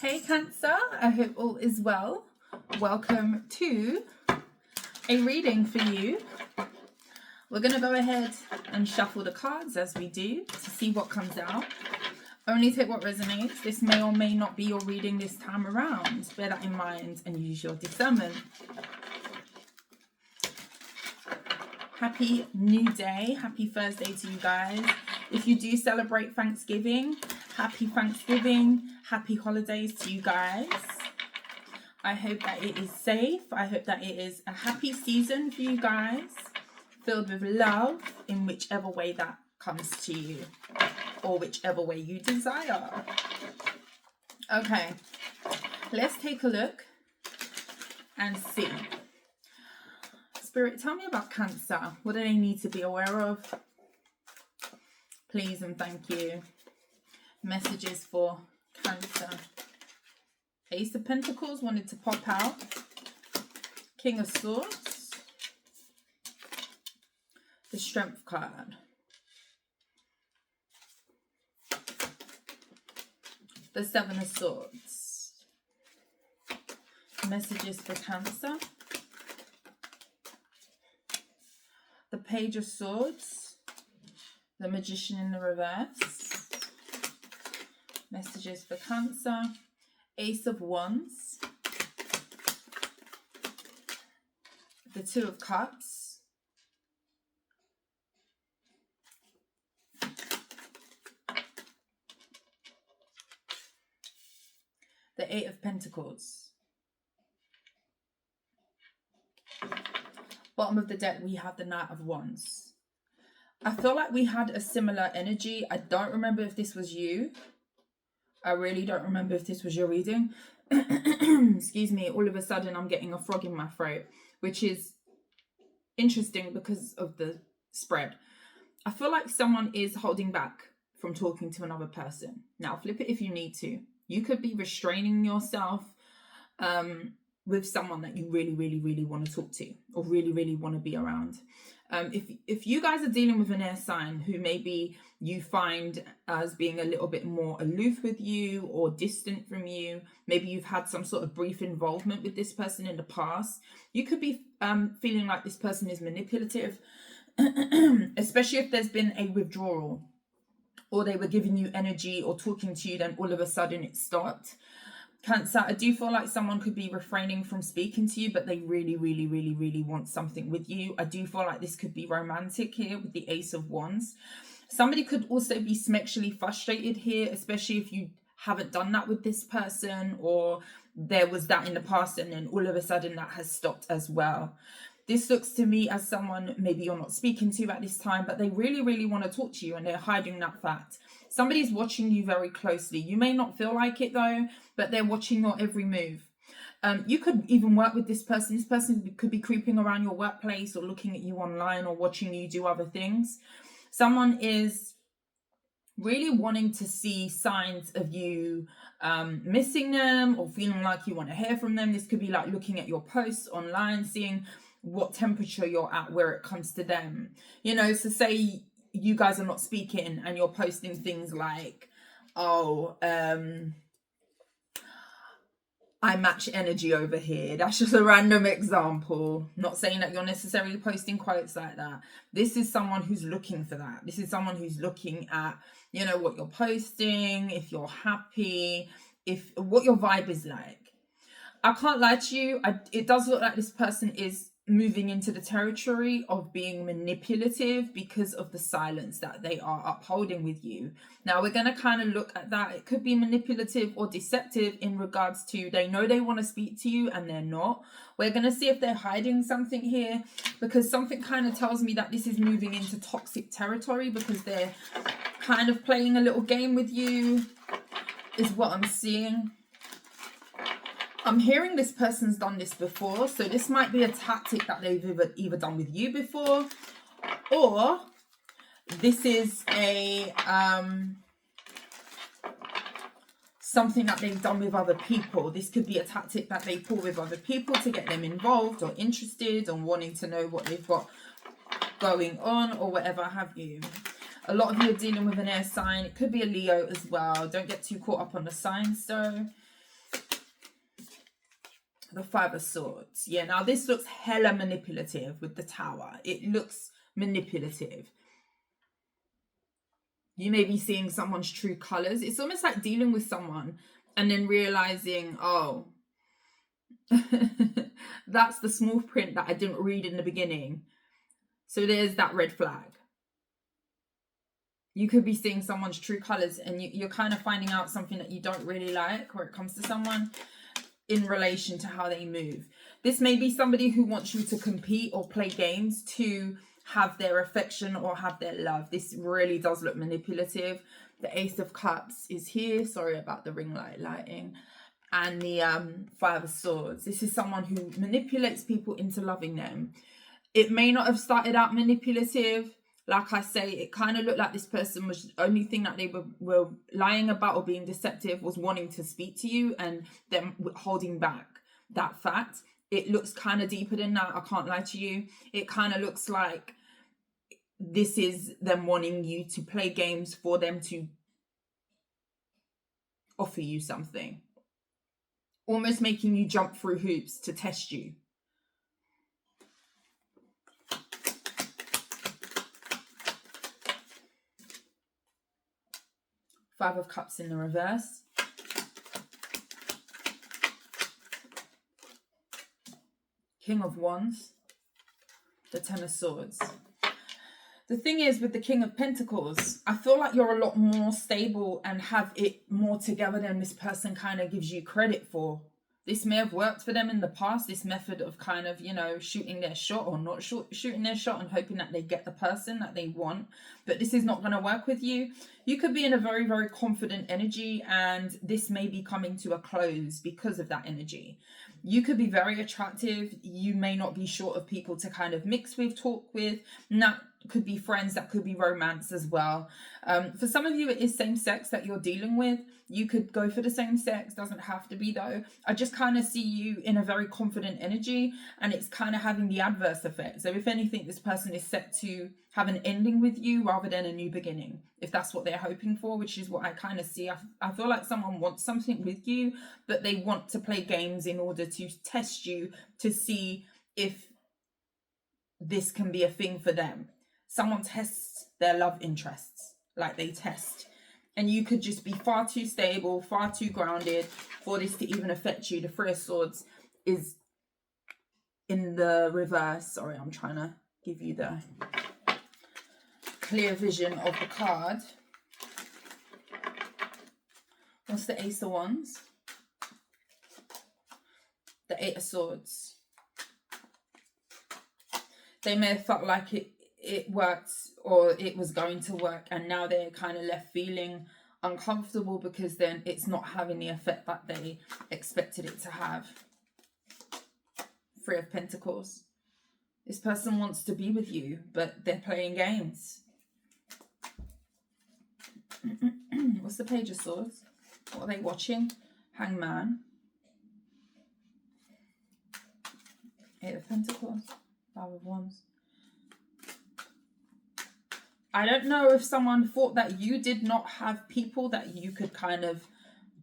Hey Cancer, I hope all is well. Welcome to a reading for you. We're going to go ahead and shuffle the cards as we do to see what comes out. Only take what resonates. This may or may not be your reading this time around. Bear that in mind and use your discernment. Happy new day. Happy Thursday to you guys. If you do celebrate Thanksgiving, happy Thanksgiving. Happy holidays to you guys. I hope that it is safe. I hope that it is a happy season for you guys, filled with love in whichever way that comes to you or whichever way you desire. Okay, let's take a look and see. Spirit, tell me about Cancer. What do they need to be aware of? Please and thank you. Messages for Cancer. Ace of Pentacles wanted to pop out. King of Swords. The Strength card. The Seven of Swords. Messages for Cancer. The Page of Swords. The Magician in the reverse. Messages for Cancer. Ace of Wands. The Two of Cups. The Eight of Pentacles. Bottom of the deck, we have the Knight of Wands. I feel like we had a similar energy. I don't remember if this was you. I really don't remember if this was your reading. Excuse me, all of a sudden I'm getting a frog in my throat, which is interesting because of the spread. I feel like someone is holding back from talking to another person. Now, flip it if you need to. You could be restraining yourself with someone that you really, really, really want to talk to or really, really want to be around. If you guys are dealing with an air sign who maybe you find as being a little bit more aloof with you or distant from you, maybe you've had some sort of brief involvement with this person in the past, you could be feeling like this person is manipulative, especially if there's been a withdrawal or they were giving you energy or talking to you, then all of a sudden it stopped. Cancer, I do feel like someone could be refraining from speaking to you, but they really, really, really, really want something with you. I do feel like this could be romantic here with the Ace of Wands. Somebody could also be sexually frustrated here, especially if you haven't done that with this person or there was that in the past and then all of a sudden that has stopped as well. This looks to me as someone maybe you're not speaking to at this time, but they really, really want to talk to you and they're hiding that fact. Somebody's watching you very closely. You may not feel like it though, but they're watching your every move. You could even work with this person. This person could be creeping around your workplace or looking at you online or watching you do other things. Someone is really wanting to see signs of you missing them or feeling like you want to hear from them. This could be like looking at your posts online, seeing what temperature you're at where it comes to them. You know, so say you guys are not speaking and you're posting things like, oh, I match energy over here. That's just a random example. Not saying that you're necessarily posting quotes like that. This is someone who's looking for that. This is someone who's looking at, you know, what you're posting, if you're happy, if what your vibe is like. I can't lie to you. It does look like this person is moving into the territory of being manipulative because of the silence that they are upholding with you. Now we're going to kind of look at that. It could be manipulative or deceptive in regards to they know they want to speak to you and they're not. We're going to see if they're hiding something here because something kind of tells me that this is moving into toxic territory because they're kind of playing a little game with you is what I'm seeing. I'm hearing this person's done this before, so this might be a tactic that they've either done with you before, or this is a something that they've done with other people. This could be a tactic that they pull with other people to get them involved or interested and wanting to know what they've got going on or whatever have you. A lot of you are dealing with an air sign. It could be a Leo as well. Don't get too caught up on the signs though. The Five of Swords. Yeah, now this looks hella manipulative with the Tower. It looks manipulative. You may be seeing someone's true colors. It's almost like dealing with someone and then realizing, oh, that's the small print that I didn't read in the beginning. So there's that red flag. You could be seeing someone's true colors and you're kind of finding out something that you don't really like where it comes to someone in relation to how they move. This may be somebody who wants you to compete or play games to have their affection or have their love. This really does look manipulative. The Ace of Cups is here. Sorry about the ring light lighting. And the Five of Swords. This is someone who manipulates people into loving them. It may not have started out manipulative. Like I say, it kind of looked like this person was the only thing that they were lying about or being deceptive was wanting to speak to you and them holding back that fact. It looks kind of deeper than that. I can't lie to you. It kind of looks like this is them wanting you to play games for them to offer you something. Almost making you jump through hoops to test you. Five of Cups in the reverse. King of Wands. The Ten of Swords. The thing is with the King of Pentacles, I feel like you're a lot more stable and have it more together than this person kind of gives you credit for. This may have worked for them in the past, this method of kind of, you know, shooting their shot or not shooting their shot and hoping that they get the person that they want. But this is not going to work with you. You could be in a very, very confident energy and this may be coming to a close because of that energy. You could be very attractive. You may not be short of people to kind of mix with, talk with. And that could be friends, that could be romance as well. For some of you, it is same sex that you're dealing with. You could go for the same sex, doesn't have to be though. I just kind of see you in a very confident energy and it's kind of having the adverse effect. So if anything, this person is set to have an ending with you rather than a new beginning, if that's what they're hoping for, which is what I kind of see. I feel like someone wants something with you, but they want to play games in order to test you to see if this can be a thing for them. Someone tests their love interests, like they test. And you could just be far too stable, far too grounded for this to even affect you. The Three of Swords is in the reverse. Sorry, I'm trying to give you the clear vision of the card. What's the Ace of Wands? The Eight of Swords. They may have felt like it worked or it was going to work and now they're kind of left feeling uncomfortable because then it's not having the effect that they expected it to have. Three of Pentacles. This person wants to be with you, but they're playing games. What's the Page of Swords? What are they watching? Hangman. Eight of Pentacles. Five of Wands. I don't know if someone thought that you did not have people that you could kind of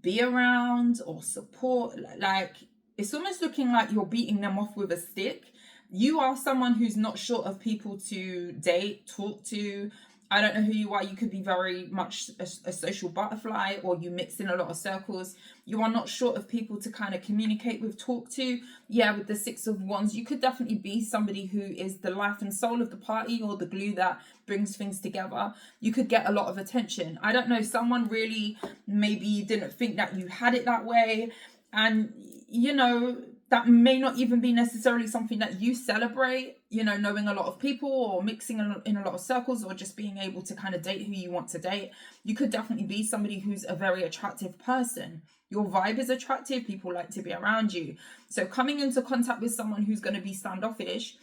be around or support. Like, it's almost looking like you're beating them off with a stick. You are someone who's not short of people to date, talk to. I don't know who you are. You could be very much a social butterfly or you mix in a lot of circles. You are not short of people to kind of communicate with, talk to. Yeah, with the Six of Wands, you could definitely be somebody who is the life and soul of the party or the glue that brings things together. You could get a lot of attention. I don't know, someone really maybe didn't think that you had it that way. And, you know, that may not even be necessarily something that you celebrate, you know, knowing a lot of people or mixing in a lot of circles or just being able to kind of date who you want to date. You could definitely be somebody who's a very attractive person. Your vibe is attractive. People like to be around you. So coming into contact with someone who's going to be standoffish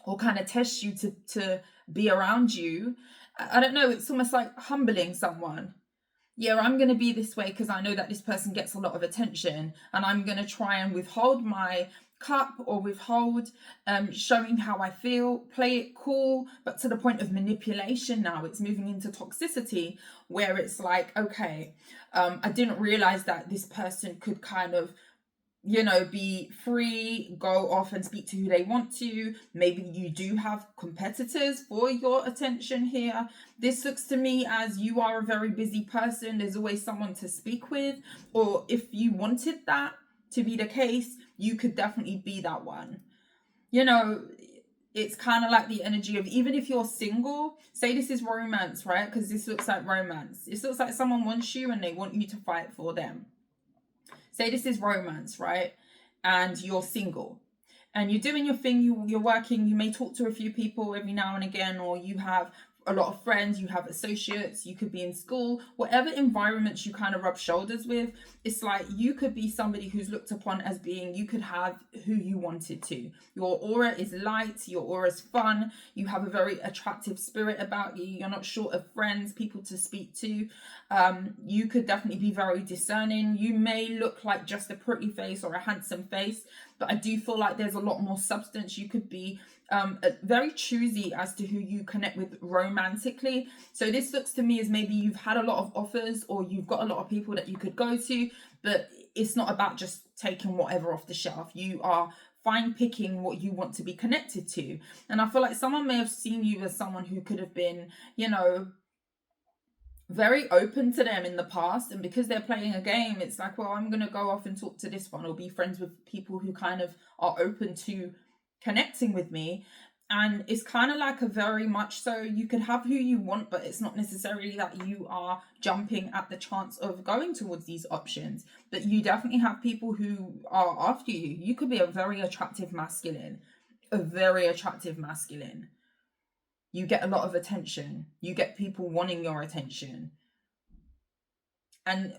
or kind of test you to be around you, I don't know, it's almost like humbling someone. Yeah, I'm going to be this way because I know that this person gets a lot of attention and I'm going to try and withhold my cup or withhold showing how I feel, play it cool, but to the point of manipulation now. It's moving into toxicity where it's like, okay, I didn't realize that this person could kind of be free, go off and speak to who they want to. Maybe you do have competitors for your attention here. This looks to me as you are a very busy person. There's always someone to speak with, or if you wanted that to be the case, you could definitely be that one. It's kind of like the energy of, even if you're single, say this is romance, right? Because this looks like romance. This looks like someone wants you and they want you to fight for them. Say this is romance, right? And you're single and you're doing your thing, you're working, you may talk to a few people every now and again, or you have a lot of friends, you have associates, you could be in school, whatever environments you kind of rub shoulders with. It's like you could be somebody who's looked upon as being, you could have who you wanted to. Your aura is light, your aura is fun, you have a very attractive spirit about you, you're not short of friends, people to speak to. You could definitely be very discerning. You may look like just a pretty face or a handsome face, but I do feel like there's a lot more substance. You could be very choosy as to who you connect with romantically. So this looks to me as maybe you've had a lot of offers, or you've got a lot of people that you could go to, but it's not about just taking whatever off the shelf. You are fine picking what you want to be connected to. And I feel like someone may have seen you as someone who could have been, very open to them in the past, and because they're playing a game, it's like, well, I'm going to go off and talk to this one, or be friends with people who kind of are open to connecting with me. And it's kind of like a very much so, you could have who you want, but it's not necessarily that you are jumping at the chance of going towards these options. But you definitely have people who are after you. You could be a very attractive masculine. You get a lot of attention. You get people wanting your attention. And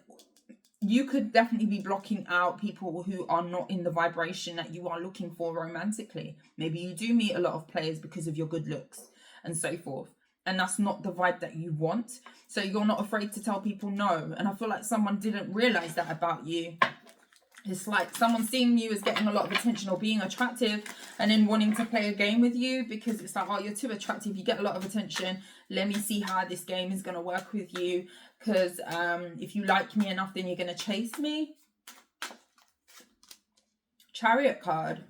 you could definitely be blocking out people who are not in the vibration that you are looking for romantically. Maybe you do meet a lot of players because of your good looks and so forth, and that's not the vibe that you want. So you're not afraid to tell people no. And I feel like someone didn't realize that about you. It's like someone seeing you as getting a lot of attention or being attractive, and then wanting to play a game with you, because it's like, oh, you're too attractive, you get a lot of attention, let me see how this game is going to work with you, because if you like me enough, then you're going to chase me. Chariot card.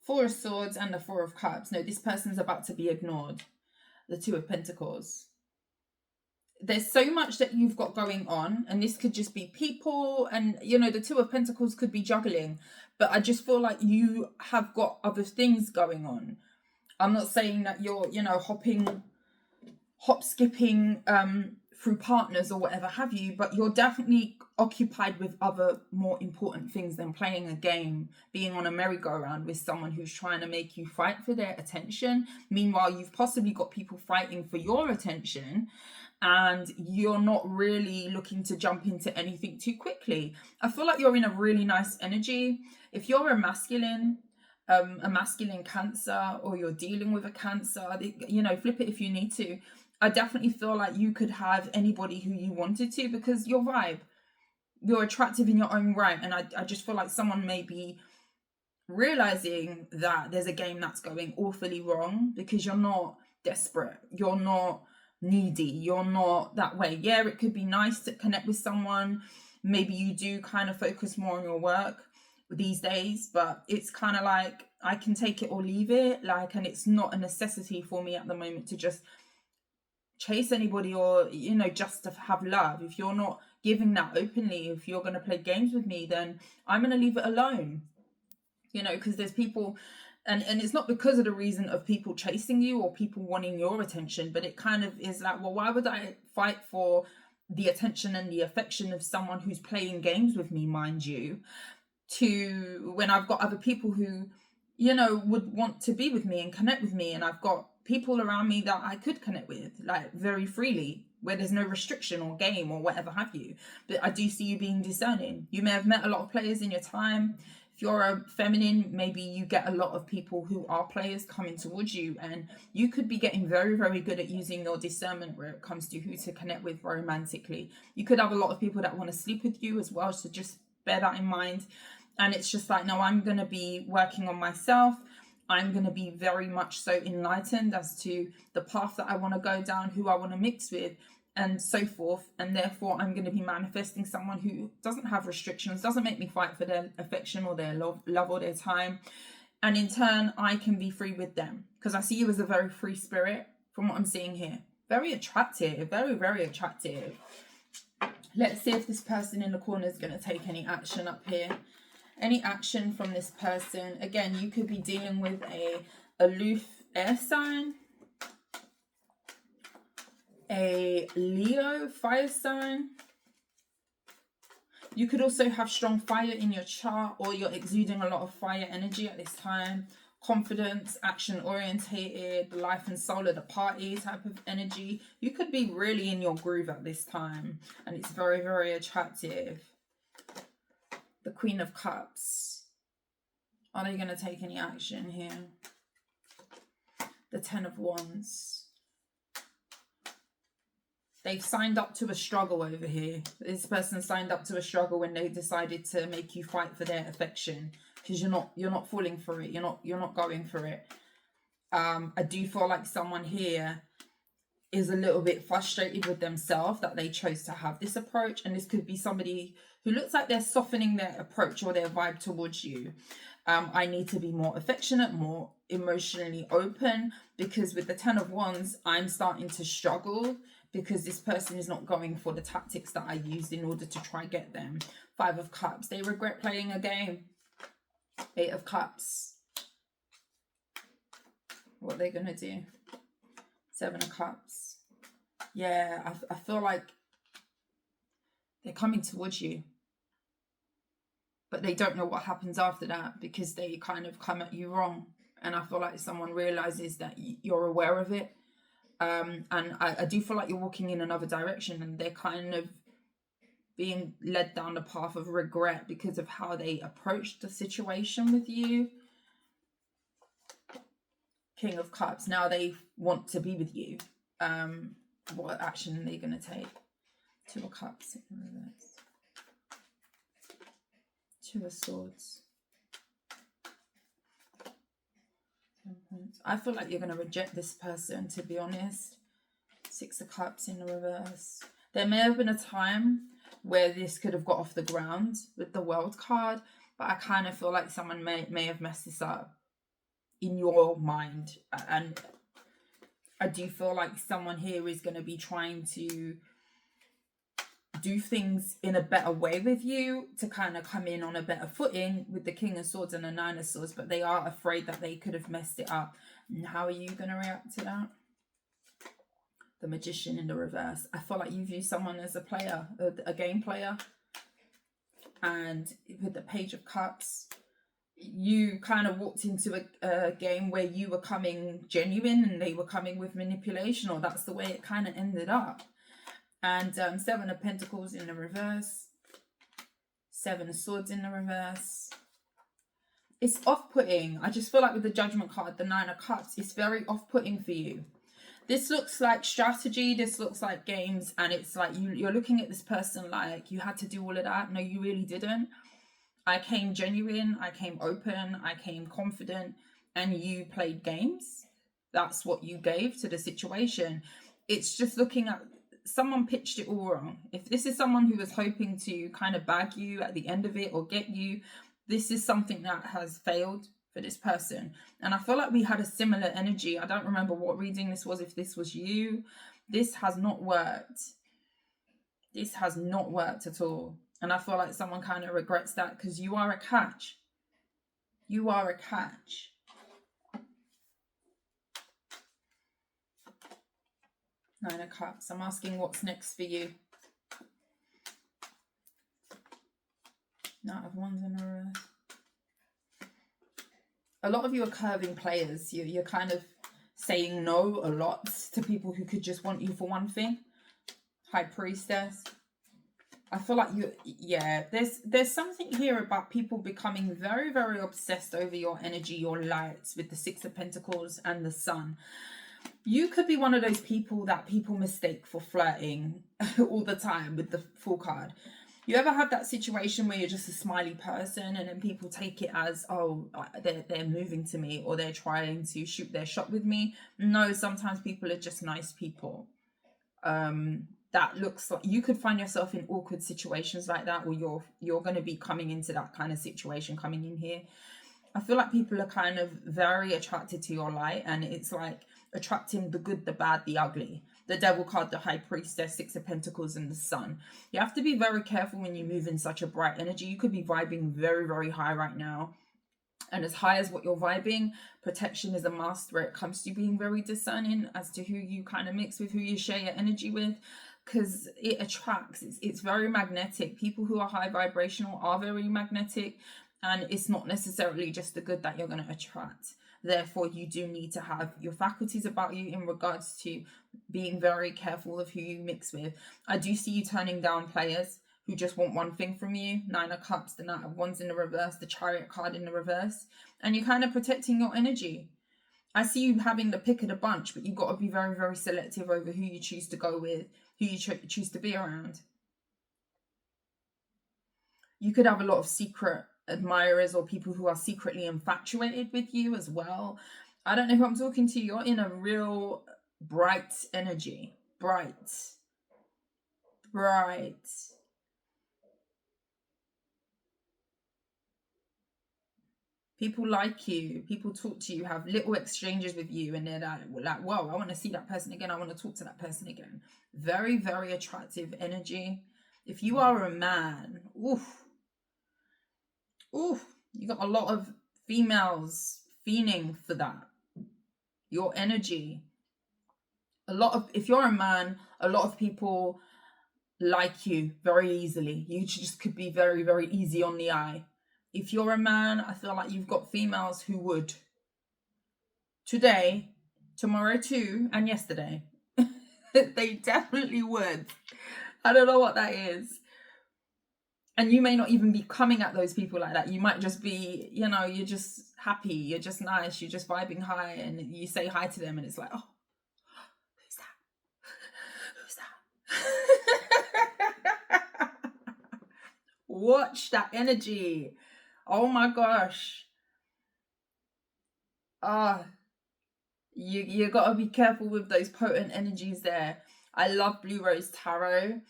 Four of Swords and the Four of Cups. No, this person's about to be ignored. The Two of Pentacles. There's so much that you've got going on, and this could just be people, and the Two of Pentacles could be juggling, but I just feel like you have got other things going on. I'm not saying that you're hop skipping through partners or whatever have you, but you're definitely occupied with other more important things than playing a game, being on a merry-go-round with someone who's trying to make you fight for their attention. Meanwhile, you've possibly got people fighting for your attention, and you're not really looking to jump into anything too quickly. I feel like you're in a really nice energy. If you're a masculine Cancer, or you're dealing with a Cancer, flip it if you need to. I definitely feel like you could have anybody who you wanted to, because your vibe, you're attractive in your own right. And I just feel like someone may be realizing that there's a game that's going awfully wrong, because you're not desperate, you're not needy, you're not that way. Yeah, it could be nice to connect with someone. Maybe you do kind of focus more on your work these days, but it's kind of like, I can take it or leave it, and it's not a necessity for me at the moment to just chase anybody, or just to have love. If you're not giving that openly, if you're going to play games with me, then I'm going to leave it alone, because there's people, and it's not because of the reason of people chasing you or people wanting your attention, but it kind of is like, well, why would I fight for the attention and the affection of someone who's playing games with me, mind you, when I've got other people who would want to be with me and connect with me, and I've got people around me that I could connect with very freely, where there's no restriction or game or whatever have you. But I do see you being discerning. You may have met a lot of players in your time. If you're a feminine, maybe you get a lot of people who are players coming towards you, and you could be getting very, very good at using your discernment where it comes to who to connect with romantically. You could have a lot of people that want to sleep with you as well, so just bear that in mind. And it's just like, no, I'm going to be working on myself. I'm going to be very much so enlightened as to the path that I want to go down, who I want to mix with. and so forth, and therefore I'm going to be manifesting someone who doesn't have restrictions, doesn't make me fight for their affection or their love or their time, and in turn I can be free with them, because I see you as a very free spirit from what I'm seeing here. Very attractive, very, very attractive. Let's see if this person in the corner is going to take any action up here. Any action from this person. Again, you could be dealing with a aloof air sign, a Leo fire sign. You could also have strong fire in your chart, or you're exuding a lot of fire energy at this time. Confidence, action orientated, life and soul of the party type of energy. You could be really in your groove at this time, and it's very, very attractive. The Queen of Cups. Are they going to take any action here? The Ten of Wands. They've signed up to a struggle over here. This person signed up to a struggle when they decided to make you fight for their affection, because you're not falling for it. You're not going for it. I do feel like someone here is a little bit frustrated with themselves that they chose to have this approach, and this could be somebody who looks like they're softening their approach or their vibe towards you. I need to be more affectionate, more emotionally open, because with the Ten of Wands, I'm starting to struggle because this person is not going for the tactics that I used in order to try get them. Five of Cups. They regret playing a game. Eight of Cups. What are they going to do? Seven of Cups. Yeah, I feel like they're coming towards you, but they don't know what happens after that, because they kind of come at you wrong. And I feel like someone realizes that you're aware of it. And I do feel like you're walking in another direction, and they're kind of being led down the path of regret because of how they approached the situation with you. King of Cups. Now they want to be with you. What action are they going to take? Two of Cups. Two of Swords. I feel like you're going to reject this person, to be honest. Six of Cups in the reverse. There may have been a time where this could have got off the ground with the World card, but I kind of feel like someone may have messed this up in your mind. And I do feel like someone here is going to be trying to do things in a better way with you, to kind of come in on a better footing with the King of Swords and the Nine of Swords, but they are afraid that they could have messed it up. And how are you going to react to that? The Magician in the reverse. I feel like you view someone as a player, a game player. And with the Page of Cups, you kind of walked into a game where you were coming genuine and they were coming with manipulation, or that's the way it kind of ended up. And Seven of Pentacles in the reverse. Seven of Swords in the reverse. It's off-putting. I just feel like with the Judgment card, the Nine of Cups, it's very off-putting for you. This looks like strategy. This looks like games. And it's like you're looking at this person like you had to do all of that. No, you really didn't. I came genuine. I came open. I came confident. And you played games. That's what you gave to the situation. It's just looking at... someone pitched it all wrong. If this is someone who was hoping to kind of bag you at the end of it or get you, this is something that has failed for this person. And I feel like we had a similar energy. I don't remember what reading this was, if this was you. This has not worked. This has not worked at all. And I feel like someone kind of regrets that, because you are a catch. You are a catch. Nine of Cups. I'm asking what's next for you. Knight of Wands in a reverse. A lot of you are curving players. You're kind of saying no a lot to people who could just want you for one thing. High Priestess. I feel like there's something here about people becoming very, very obsessed over your energy, your lights, with the Six of Pentacles and the Sun. You could be one of those people that people mistake for flirting all the time with the Fool card. You ever have that situation where you're just a smiley person and then people take it as, oh, they're moving to me, or they're trying to shoot their shot with me? No, sometimes people are just nice people. that looks like you could find yourself in awkward situations like that, or you're going to be coming into that kind of situation coming in here. I feel like people are kind of very attracted to your light, and it's like attracting the good, the bad, the ugly. The devil card, the high priestess, 6 of pentacles, and the sun. You have to be very careful when you move in such a bright energy. You could be vibing very, very high right now. And as high as what you're vibing, protection is a must where it comes to being very discerning as to who you kind of mix with, who you share your energy with, because it attracts. It's very magnetic. People who are high vibrational are very magnetic, and it's not necessarily just the good that you're going to attract. Therefore, you do need to have your faculties about you in regards to being very careful of who you mix with. I do see you turning down players who just want one thing from you. 9 of Cups, the Knight of Wands in the reverse, the Chariot card in the reverse. And you're kind of protecting your energy. I see you having the pick of the bunch, but you've got to be very, very selective over who you choose to go with, who you choose to be around. You could have a lot of secret admirers or people who are secretly infatuated with you as well. I don't know who I'm talking to. You're in a real bright energy. Bright. People like you. People talk to you, have little exchanges with you, and they're like, whoa, I want to see that person again. I want to talk to that person again. Very, very attractive energy. If you are a man, you got a lot of females fiending for that. Your energy. If you're a man, a lot of people like you very easily. You just could be very, very easy on the eye. If you're a man, I feel like you've got females who would. Today, tomorrow too, and yesterday. They definitely would. I don't know what that is. And you may not even be coming at those people like that. You might just be, you're just happy. You're just nice. You're just vibing high. And you say hi to them and it's like, oh, who's that? Watch that energy. Oh my gosh. You got to be careful with those potent energies there. I love Blue Rose Tarot.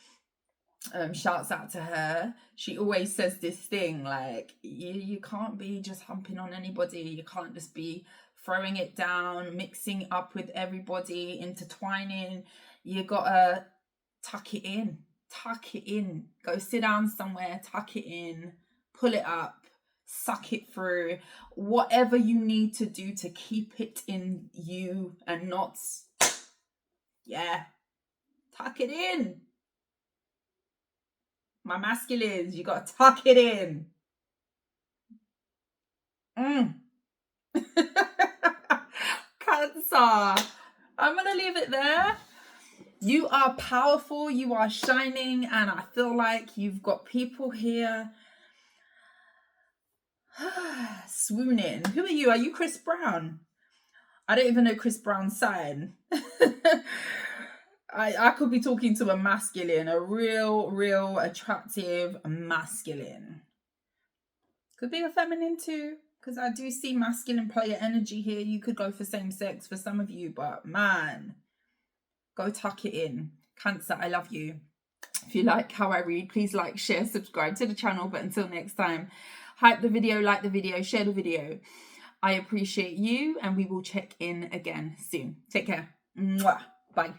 Shouts out to her. She always says this thing like, you can't be just humping on anybody. You can't just be throwing it down, mixing up with everybody, intertwining. You gotta tuck it in. Go sit down somewhere, tuck it in, pull it up, suck it through. Whatever you need to do to keep it in you and not, tuck it in. My masculines, you got to tuck it in. Cancer. I'm going to leave it there. You are powerful. You are shining. And I feel like you've got people here swooning. Who are you? Are you Chris Brown? I don't even know Chris Brown's sign. I could be talking to a masculine, a real attractive masculine. Could be a feminine too, because I do see masculine player energy here. You could go for same sex for some of you, but man, go tuck it in. Cancer, I love you. If you like how I read, please like, share, subscribe to the channel. But until next time, hype the video, like the video, share the video. I appreciate you, and we will check in again soon. Take care. Mwah. Bye.